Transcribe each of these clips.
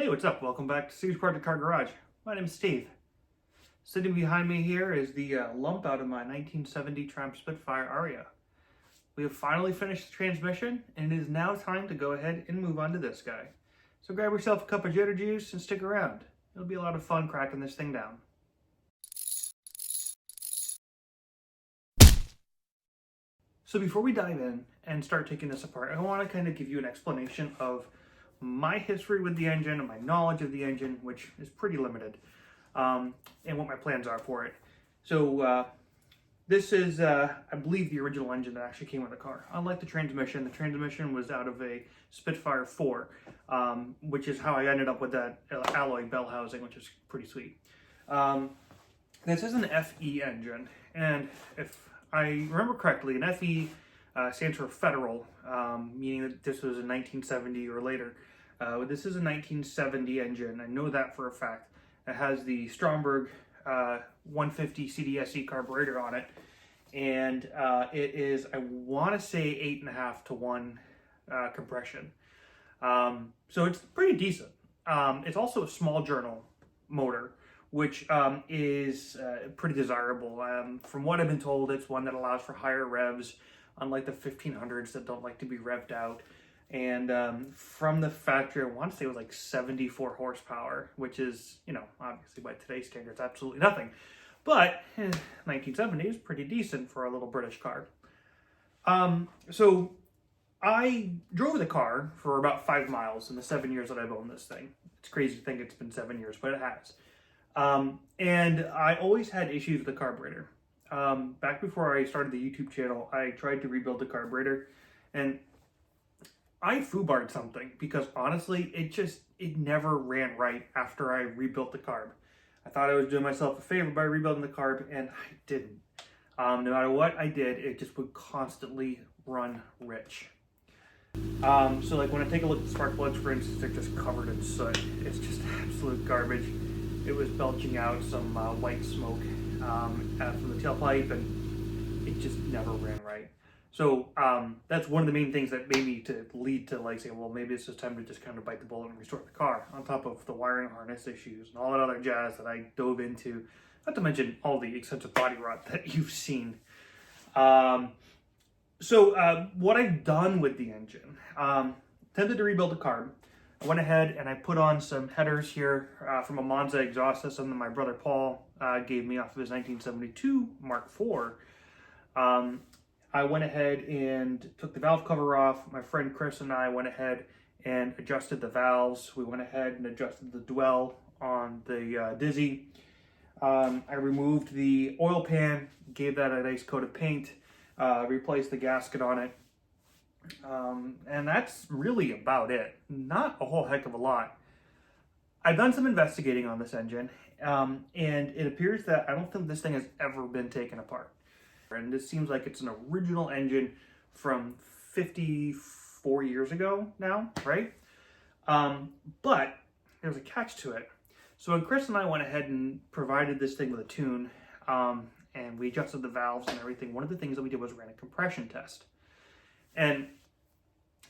What's up? Welcome back to Steve's Project Car Garage. My name is Steve. Sitting behind me here is the lump out of my 1970 Triumph Spitfire Aria. We have finally finished the transmission, and it is now time to go ahead and move on to this guy. So grab yourself a cup of jitter juice and stick around. It'll be a lot of fun cracking this thing down. So before we dive in and start taking this apart, I want to kind of give you an explanation of my history with the engine and my knowledge of the engine, which is pretty limited, and what my plans are for it. So this is, I believe, the original engine that actually came with the car. Unlike the transmission was out of a Spitfire 4, which is how I ended up with that alloy bell housing, which is pretty sweet. This is an FE engine, and if I remember correctly, an FE stands for federal, meaning that this was a 1970 or later. This is a 1970 engine. I know that for a fact. It has the Stromberg 150 CDSE carburetor on it, and it is, I want to say, 8.5 to 1 compression. So it's pretty decent. It's also a small journal motor, which is pretty desirable. From what I've been told, it's one that allows for higher revs, unlike the 1500s that don't like to be revved out. And from the factory, I want to say it was like 74 horsepower, which is, you know, obviously by today's standards, absolutely nothing. But 1970 is pretty decent for a little British car. So I drove the car for about 5 miles in the 7 years that I've owned this thing. It's crazy to think it's been 7 years, but it has. And I always had issues with the carburetor. Back before I started the YouTube channel, I tried to rebuild the carburetor, and I foobarred something because honestly, it never ran right after I rebuilt the carb. I thought I was doing myself a favor by rebuilding the carb, and I didn't. No matter what I did, it just would constantly run rich. So like when I take a look at the spark plugs, for instance, they're just covered in soot. It's just absolute garbage. It was belching out some white smoke from the tailpipe, and it just never ran right. So that's one of the main things that made me to lead to like say, well, maybe it's just time to just kind of bite the bullet and restore the car, on top of the wiring harness issues and all that other jazz that I dove into, not to mention all the extensive body rot that you've seen. So what I've done with the engine, tended to rebuild the carb. I went ahead and I put on some headers here from a Monza exhaust system that my brother Paul gave me off of his 1972 Mark IV. I went ahead and took the valve cover off. My friend Chris and I went ahead and adjusted the valves. We went ahead and adjusted the dwell on the Dizzy. I removed the oil pan, gave that a nice coat of paint, replaced the gasket on it. And that's really about it. Not a whole heck of a lot. I've done some investigating on this engine, and it appears that I don't think this thing has ever been taken apart. And this seems like it's an original engine from 54 years ago now, right? But there's a catch to it. So when Chris and I went ahead and provided this thing with a tune, and we adjusted the valves and everything, one of the things that we did was ran a compression test. And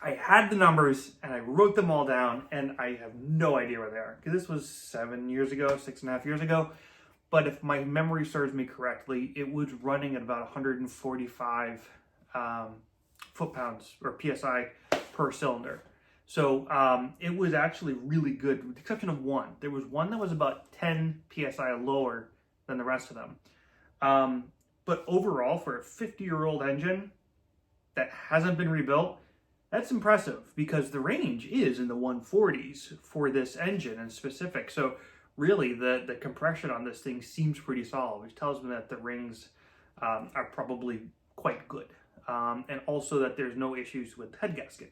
I had the numbers and I wrote them all down, and I have no idea where they are, because this was 7 years ago, 6.5 years ago. But if my memory serves me correctly, it was running at about 145 foot-pounds or PSI per cylinder. So it was actually really good, with the exception of one. There was one that was about 10 PSI lower than the rest of them. But overall, for a 50-year-old engine that hasn't been rebuilt, that's impressive, because the range is in the 140s for this engine in specific. So really, the compression on this thing seems pretty solid, which tells me that the rings are probably quite good. And also that there's no issues with the head gasket.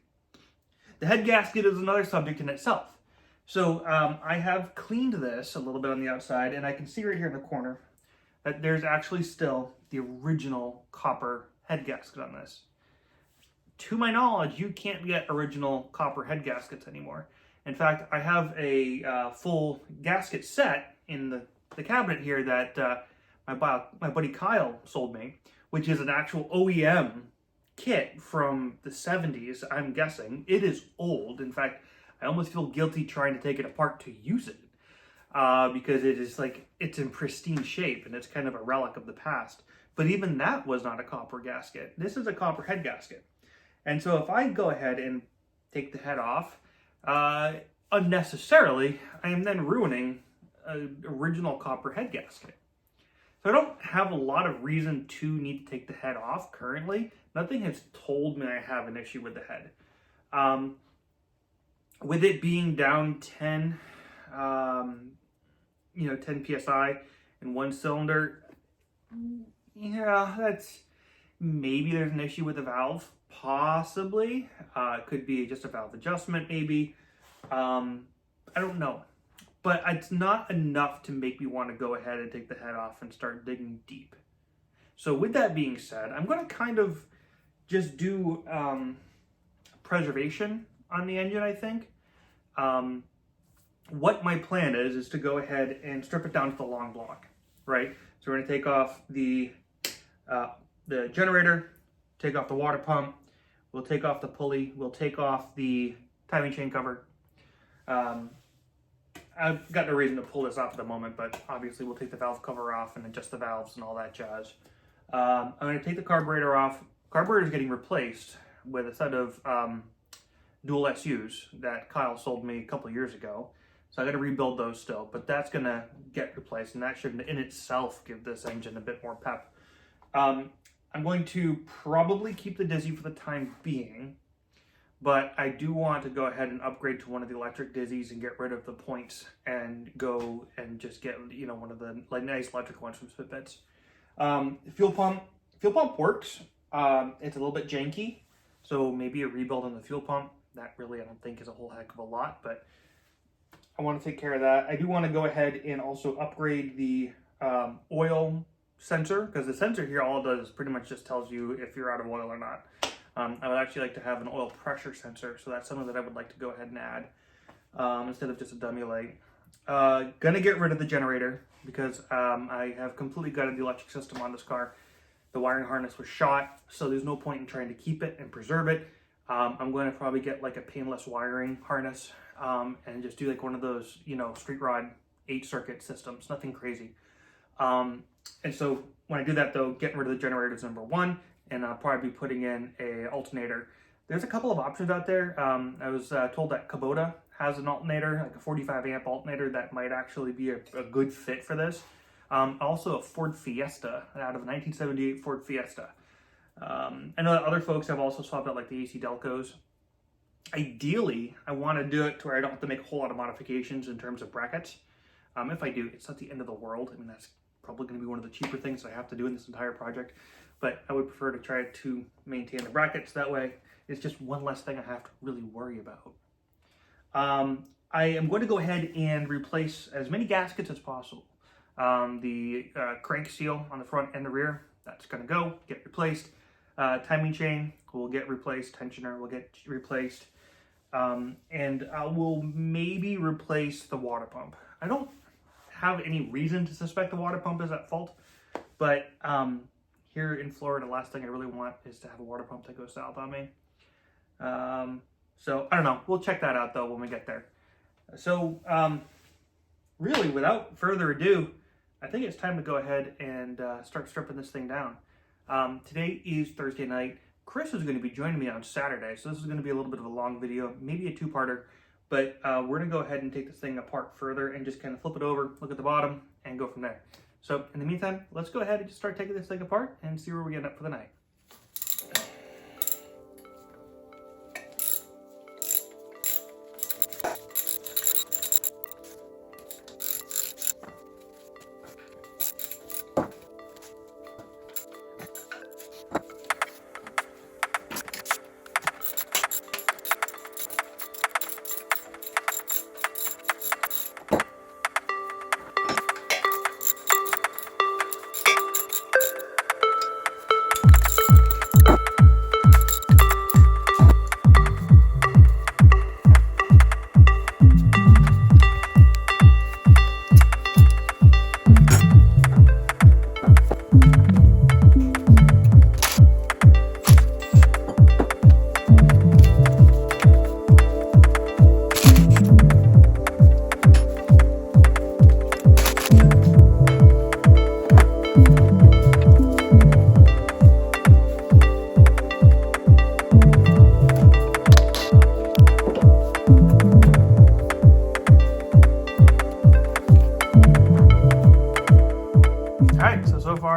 The head gasket is another subject in itself. So I have cleaned this a little bit on the outside, and I can see right here in the corner that there's actually still the original copper head gasket on this. To my knowledge, you can't get original copper head gaskets anymore. In fact, I have a full gasket set in the cabinet here that my buddy Kyle sold me, which is an actual OEM kit from the 70s, I'm guessing. It is old. In fact, I almost feel guilty trying to take it apart to use it because it is like, it's in pristine shape and it's kind of a relic of the past. But even that was not a copper gasket. This is a copper head gasket. And so if I go ahead and take the head off unnecessarily, I am then ruining an original copper head gasket. So I don't have a lot of reason to need to take the head off currently. Nothing has told me I have an issue with the head. With it being down 10, 10 PSI in one cylinder, yeah, that's, maybe there's an issue with the valve, possibly. It could be just a valve adjustment, maybe. I don't know. But it's not enough to make me want to go ahead and take the head off and start digging deep. So with that being said, I'm going to kind of just do preservation on the engine, I think. What my plan is to go ahead and strip it down to the long block, right? So we're going to take off the generator, take off the water pump, we'll take off the pulley, we'll take off the timing chain cover. I've got no reason to pull this off at the moment, but obviously we'll take the valve cover off and adjust the valves and all that jazz. I'm going to take the carburetor off. Carburetor is getting replaced with a set of dual SUs that Kyle sold me a couple years ago. So I got to rebuild those still, but that's going to get replaced, and that should in itself give this engine a bit more pep. I'm going to probably keep the Dizzy for the time being, but I do want to go ahead and upgrade to one of the electric Dizzies and get rid of the points and go and just get, one of the nice electric ones from Spitbits. Fuel pump works. It's a little bit janky, so maybe a rebuild on the fuel pump. That really I don't think is a whole heck of a lot, but I want to take care of that. I do want to go ahead and also upgrade the oil sensor, because the sensor here, all it does is pretty much just tells you if you're out of oil or not. I would actually like to have an oil pressure sensor, so that's something that I would like to go ahead and add instead of just a dummy light. Gonna get rid of the generator because I have completely gutted the electric system on this car. The wiring harness was shot, so there's no point in trying to keep it and preserve it. I'm going to probably get like a painless wiring harness and just do like one of those, street rod 8-circuit systems, nothing crazy. And so when I do that though, getting rid of the generator is number one, and I'll probably be putting in a alternator. There's a couple of options out there. I was told that Kubota has an alternator, like a 45 amp alternator that might actually be a good fit for this. Also a Ford Fiesta, out of a 1978 Ford Fiesta. I know that other folks have also swapped out like the AC Delcos. Ideally, I want to do it to where I don't have to make a whole lot of modifications in terms of brackets. If I do, it's not the end of the world. I mean, that's probably going to be one of the cheaper things I have to do in this entire project. But I would prefer to try to maintain the brackets. That way, it's just one less thing I have to really worry about. I am going to go ahead and replace as many gaskets as possible. The crank seal on the front and the rear, that's going to get replaced. Timing chain will get replaced. Tensioner will get replaced. And I will maybe replace the water pump. I don't have any reason to suspect the water pump is at fault, but here in Florida, the last thing I really want is to have a water pump that goes south on me. So I don't know. We'll check that out though when we get there. So really, without further ado, I think it's time to go ahead and start stripping this thing down. Today is Thursday night. Chris is going to be joining me on Saturday, so this is going to be a little bit of a long video, maybe a two-parter, but we're going to go ahead and take this thing apart further and just kind of flip it over, look at the bottom, and go from there. So in the meantime, let's go ahead and just start taking this thing apart and see where we end up for the night.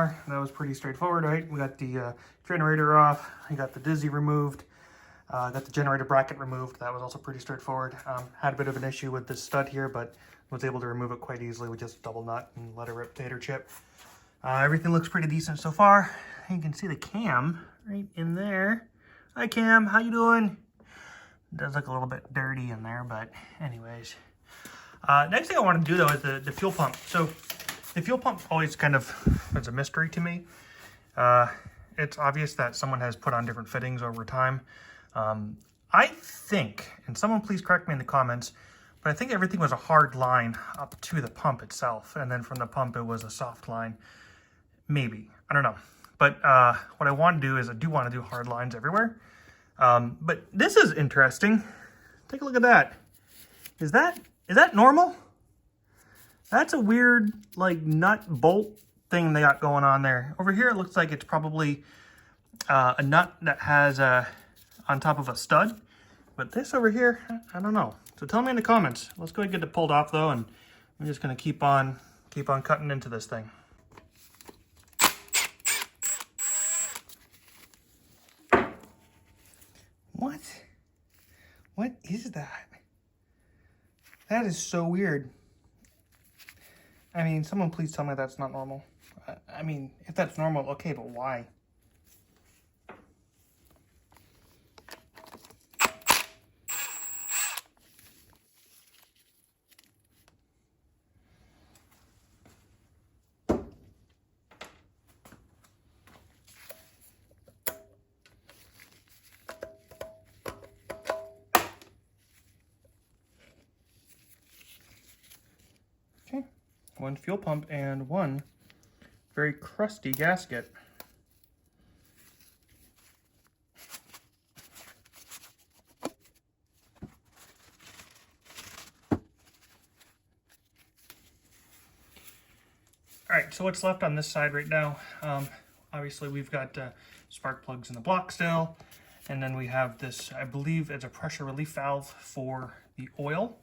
far. That was pretty straightforward, right? We got the generator off. I got the Dizzy removed. Got the generator bracket removed. That was also pretty straightforward. Had a bit of an issue with this stud here, but was able to remove it quite easily with just a double nut and let it rip tater chip. Everything looks pretty decent so far. You can see the cam right in there. Hi Cam, how you doing? It does look a little bit dirty in there, but anyways. Next thing I want to do though is the fuel pump. So the fuel pump always kind of is a mystery to me. It's obvious that someone has put on different fittings over time. I think, and someone please correct me in the comments, but I think everything was a hard line up to the pump itself. And then from the pump, it was a soft line. Maybe, I don't know. But what I want to do is I do want to do hard lines everywhere. But this is interesting. Take a look at that. Is that normal? That's a weird, like, nut bolt thing they got going on there. Over here, it looks like it's probably a nut that has on top of a stud. But this over here, I don't know. So tell me in the comments. Let's go ahead and get it pulled off though, and I'm just gonna keep on cutting into this thing. What is that? That is so weird. I mean, someone please tell me that's not normal. I mean, if that's normal, okay, but why? Okay, one fuel pump and one very crusty gasket. All right, so what's left on this side right now? Obviously, we've got spark plugs in the block still, and then we have this, I believe it's a pressure relief valve for the oil,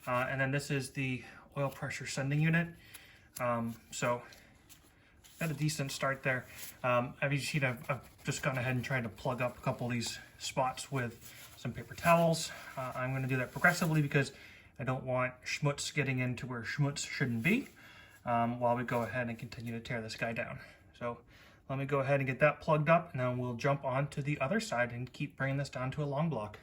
and then this is the oil pressure sending unit. So got a decent start there. As you see, I've just gone ahead and tried to plug up a couple of these spots with some paper towels. I'm going to do that progressively because I don't want schmutz getting into where schmutz shouldn't be. While we go ahead and continue to tear this guy down. So let me go ahead and get that plugged up, and then we'll jump on to the other side and keep bringing this down to a long block.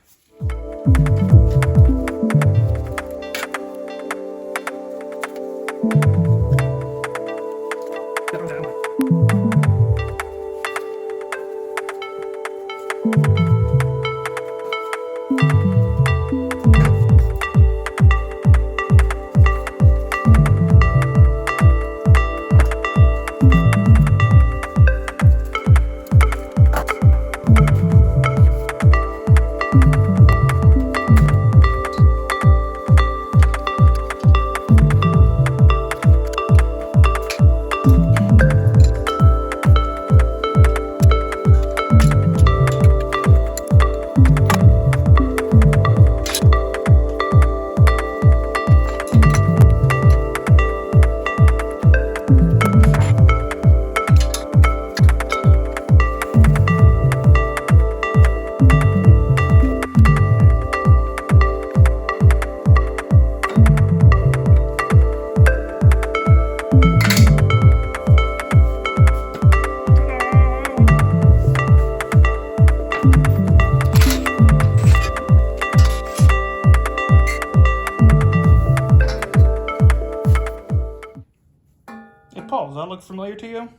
Paul, does that look familiar to you? All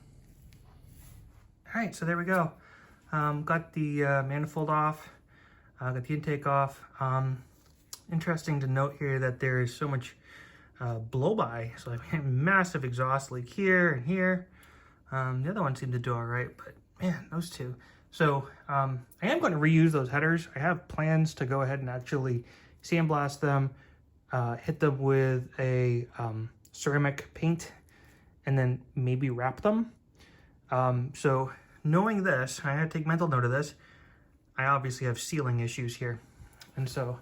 right, so there we go. Got the manifold off, got the intake off. Interesting to note here that there is so much blow-by. So I have a massive exhaust leak here and here. The other one seemed to do all right, but man, those two. So I am going to reuse those headers. I have plans to go ahead and actually sandblast them, hit them with a ceramic paint, and then maybe wrap them. So knowing this, I had to take mental note of this. I obviously have sealing issues here. And so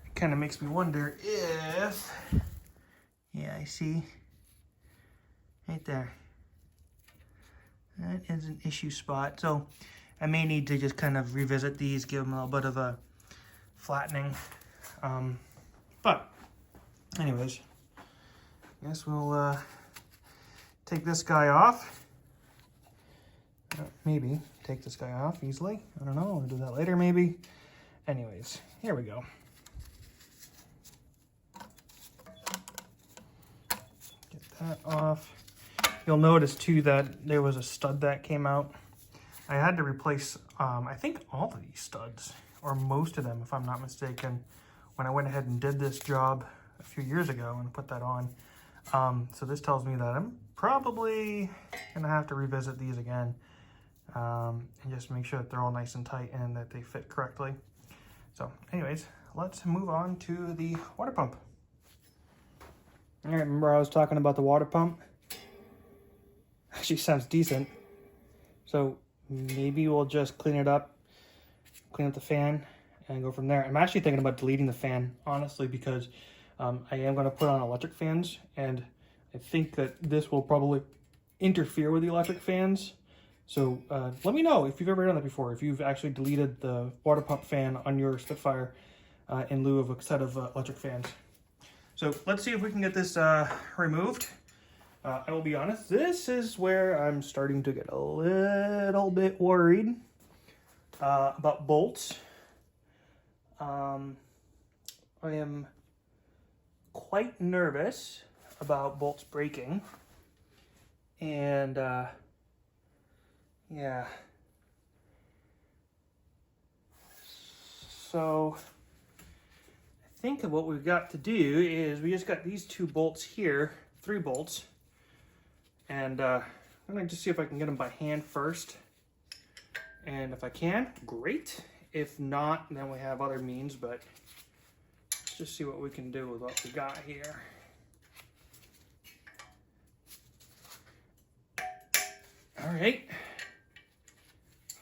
it kind of makes me wonder if, yeah, I see right there. That is an issue spot. So I may need to just kind of revisit these, give them a little bit of a flattening. But anyways, I guess we'll take this guy off. Maybe take this guy off easily. I don't know. I'll do that later maybe. Anyways, here we go. Get that off. You'll notice too that there was a stud that came out. I had to replace, I think all of these studs, or most of them if I'm not mistaken, when I went ahead and did this job a few years ago and put that on. So this tells me that I'm probably gonna have to revisit these again and just make sure that they're all nice and tight and that they fit correctly. So anyways, let's move on to the water pump. All right, remember I was talking about the water pump? Actually sounds decent. So maybe we'll just clean it up, clean up the fan, and go from there. I'm actually thinking about deleting the fan, honestly, because I am going to put on electric fans, and I think that this will probably interfere with the electric fans. So let me know if you've ever done that before, if you've actually deleted the water pump fan on your Spitfire in lieu of a set of electric fans. So let's see if we can get this removed. I will be honest, this is where I'm starting to get a little bit worried about bolts. I am quite nervous about bolts breaking, and yeah. So I think what we've got to do is we just got these 2 bolts here, 3 bolts, and I'm gonna just see if I can get them by hand first. And if I can, great. If not, then we have other means, but let's just see what we can do with what we got here. All right.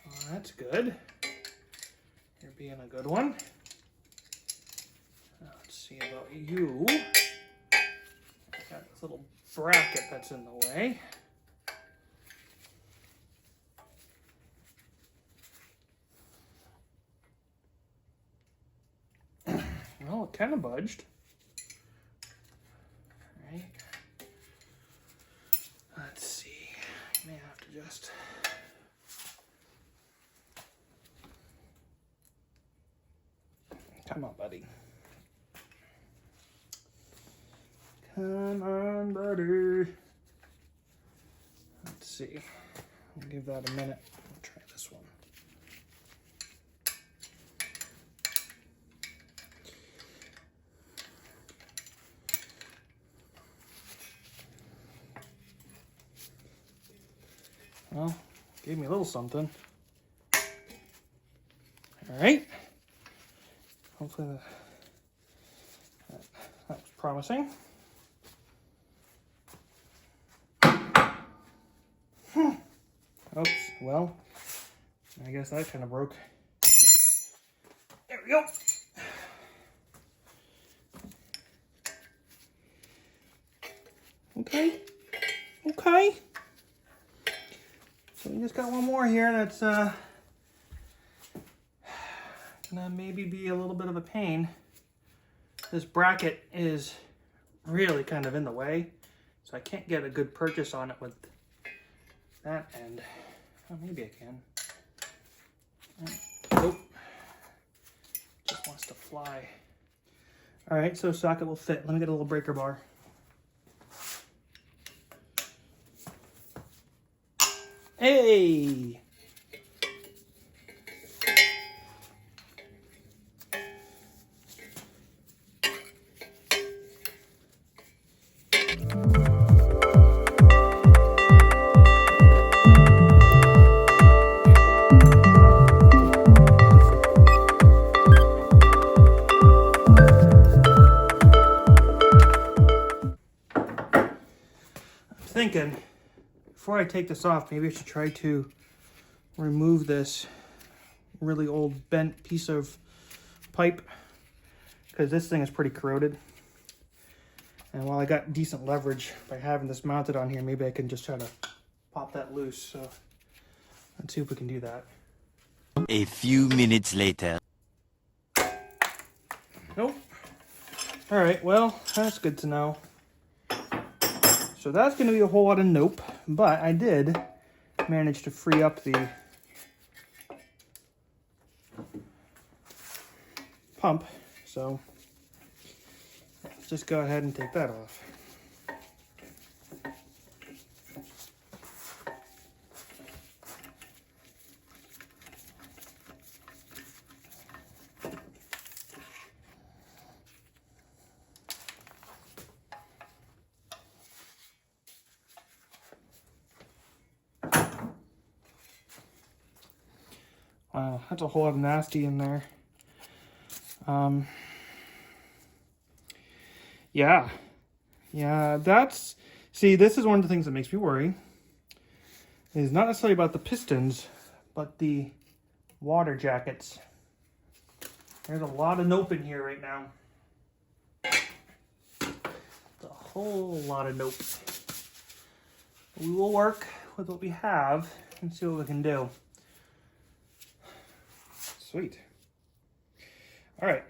Well, that's good. You're being a good one. Let's see about you. Got this little bracket that's in the way. Well, it kind of budged. All right. Let's see. I may have to just... Come on, buddy. Come on, buddy. Let's see. I'll give that a minute. I'll try this one. Well, gave me a little something. All right. Hopefully that was promising. Oops, well, I guess that kind of broke. There we go. Okay, okay. So we just got one more here that's gonna maybe be a little bit of a pain. This bracket is really kind of in the way, so I can't get a good purchase on it with that end. Oh, maybe I can. Nope. Just wants to fly. All right, so socket will fit. Let me get a little breaker bar. Hey! Thinking before I take this off, maybe I should try to remove this really old bent piece of pipe, because this thing is pretty corroded. And while I got decent leverage by having this mounted on here, maybe I can just try to pop that loose. So Let's see if we can do that. A few minutes later. Nope. All right, well, that's good to know. So that's going to be a whole lot of nope, but I did manage to free up the pump, so let's just go ahead and take that off. Wow, that's a whole lot of nasty in there. Yeah, see, this is one of the things that makes me worry. It's not necessarily about the pistons, but the water jackets. There's a lot of nope in here right now. It's a whole lot of nope. We will work with what we have and see what we can do. Sweet. All right,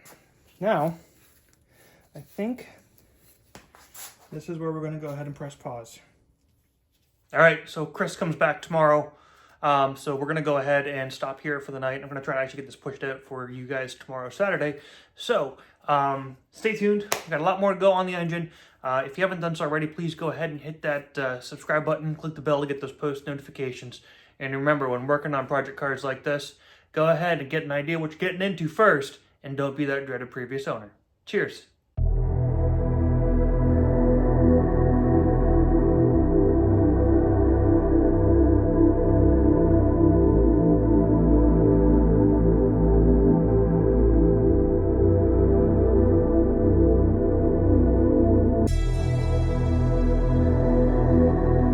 now I think this is where we're going to go ahead and press pause. All right, so Chris comes back tomorrow. So we're going to go ahead and stop here for the night. I'm going to try to actually get this pushed out for you guys tomorrow, Saturday. So stay tuned. We've got a lot more to go on the engine. If you haven't done so already, please go ahead and hit that subscribe button. Click the bell to get those post notifications. And remember, when working on project cars like this, go ahead and get an idea what you're getting into first, and don't be that dreaded previous owner. Cheers.